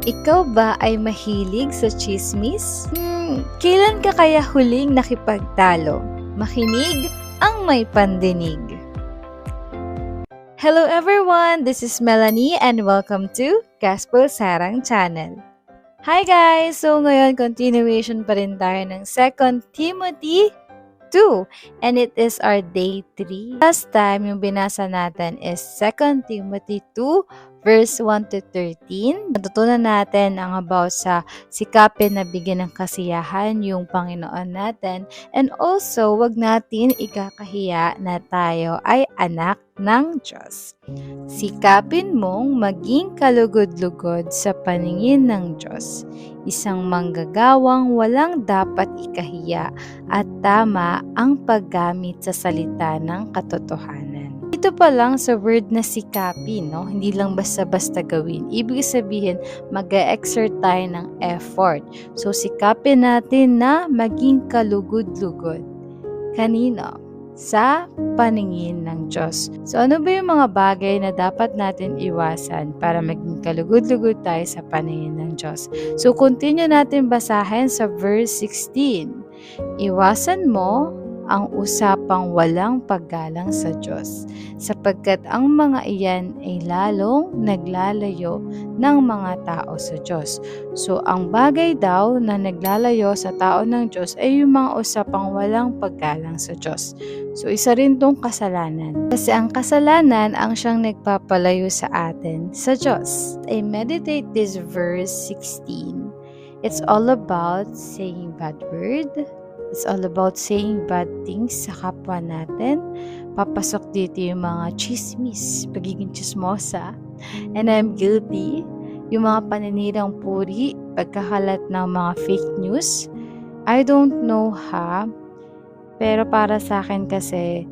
Ikaw ba ay mahilig sa tsismis? Kailan ka kaya huling nakipagtalo? Makinig ang may pandinig. Hello everyone! This is Melanie and welcome to Gospel Sarang Channel. Hi guys! So ngayon, continuation pa rin tayo ng 2 Timothy 2 and it is our day 3. Last time, yung binasa natin is 2 Timothy 2 verse 1 to 13. Natutunan natin ang about sa sikapin na bigyan ng kasiyahan yung Panginoon natin and also wag natin ikakahiya na tayo ay anak ng Diyos. Sikapin mong maging kalugod-lugod sa paningin ng Diyos. Isang manggagawang walang dapat ikahiya at tama ang paggamit sa salita ng katotohanan. Ito pa lang sa word na sikapin, no? Hindi lang basta-basta gawin. Ibig sabihin, mag-exert tayo ng effort. So, sikapin natin na maging kalugod-lugod. Kanino? Sa paningin ng Diyos. So, ano ba yung mga bagay na dapat natin iwasan para maging kalugod-lugod tayo sa paningin ng Diyos? So, continue natin basahin sa verse 16. Iwasan mo ang usapang walang paggalang sa Diyos, sapagkat ang mga iyan ay lalong naglalayo ng mga tao sa Diyos. So, ang bagay daw na naglalayo sa tao ng Diyos ay yung mga usapang walang paggalang sa Diyos. So, isa rin tong kasalanan. Kasi ang kasalanan ang siyang nagpapalayo sa atin sa Diyos. I meditate this verse 16. It's all about saying bad word. It's all about saying bad things sa kapwa natin. Papasok dito yung mga chismis, pagiging chismosa. And I'm guilty. Yung mga paninirang puri, pagkakalat ng mga fake news. I don't know pero para sa akin kasi,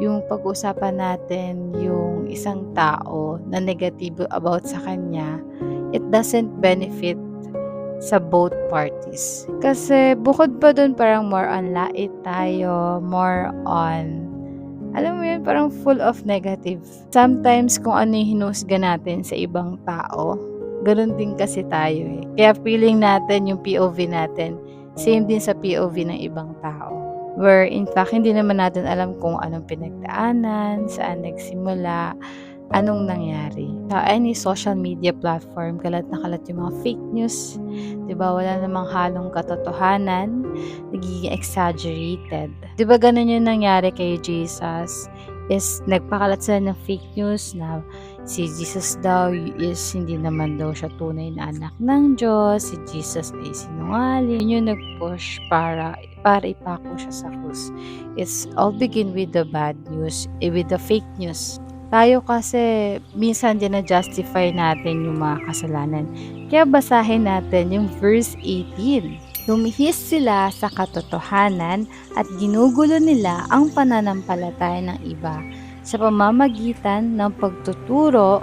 yung pag-usapan natin yung isang tao na negatibo about sa kanya, it doesn't benefit sa both parties. Kasi bukod pa dun parang more on lait tayo, more on, alam mo yun, parang full of negative. Sometimes kung ano yung hinusga natin sa ibang tao, ganun din kasi tayo eh. Kaya feeling natin yung POV natin, same din sa POV ng ibang tao. Where in fact, hindi naman natin alam kung anong pinagdaanan, saan nagsimula, anong nangyari. Sa any social media platform, kalat na kalat yung mga fake news. Diba, wala namang halong katotohanan, nagiging exaggerated. Diba, ganun yung nangyari kay Jesus, is nagpakalat sila ng fake news na si Jesus daw is hindi naman daw siya tunay na anak ng Diyos, si Jesus ay sinungaling. Yun yung nag-push para ipako siya sa krus. It's all begin with the bad news, with the fake news. Tayo kasi minsan din na-justify natin yung mga kasalanan. Kaya basahin natin yung verse 18. Lumihis sila sa katotohanan at ginugulo nila ang pananampalataya ng iba sa pamamagitan ng pagtuturo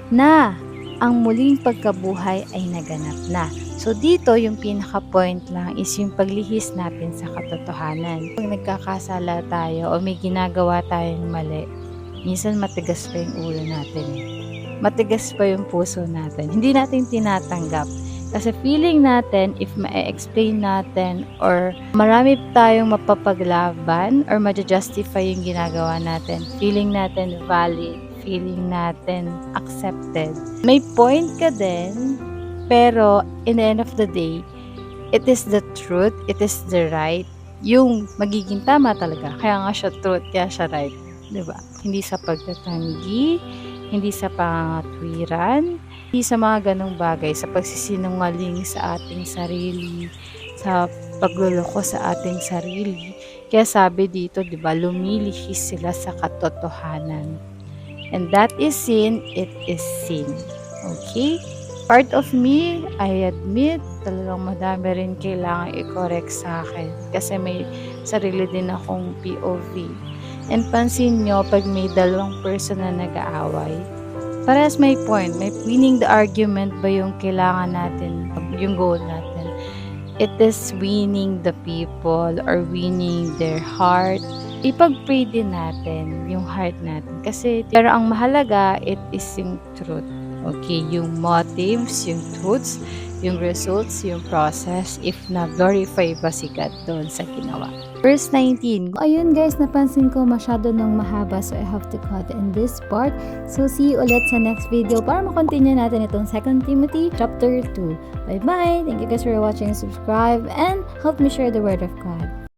na ang muling pagkabuhay ay naganap na. So dito yung pinaka-point lang is yung paglihis natin sa katotohanan. Pag nagkakasala tayo o may ginagawa tayong mali, minsan matigas pa yung ulo natin. Matigas pa yung puso natin. Hindi natin tinatanggap. Kasi feeling natin, if ma-explain natin or marami tayong mapapaglaban or ma-justify yung ginagawa natin, feeling natin valid, feeling natin accepted. May point ka din, pero in the end of the day, it is the truth, it is the right, yung magiging tama talaga. Kaya nga siya truth, kaya siya right. Diba? Hindi sa pagtatanggi, hindi sa pangatwiran, hindi sa mga ganong bagay, sa pagsisinungaling sa ating sarili, sa pagluloko sa ating sarili. Kaya sabi dito, diba, lumilihis sila sa katotohanan. And that is sin, it is sin. Okay? Part of me, I admit, talagang madami rin kailangan i-correct sa akin. Kasi may sarili din akong POV. And pansin nyo, pag may dalawang person na nag-aaway, parehas may point. May winning the argument ba yung kailangan natin, yung goal natin? It is winning the people or winning their heart. Ipag-pray din natin yung heart natin. Kasi, pero ang mahalaga, it is yung truth. Okay, yung motives, yung truths, yung results, yung process, if na-glorify ba si God doon sa ginawa. Verse 19. Ayun guys, napansin ko masyado nang mahaba, so I have to cut in this part. So see you ulit sa next video para makontinue natin itong 2 Timothy chapter 2. Bye-bye! Thank you guys for watching, subscribe, and help me share the word of God.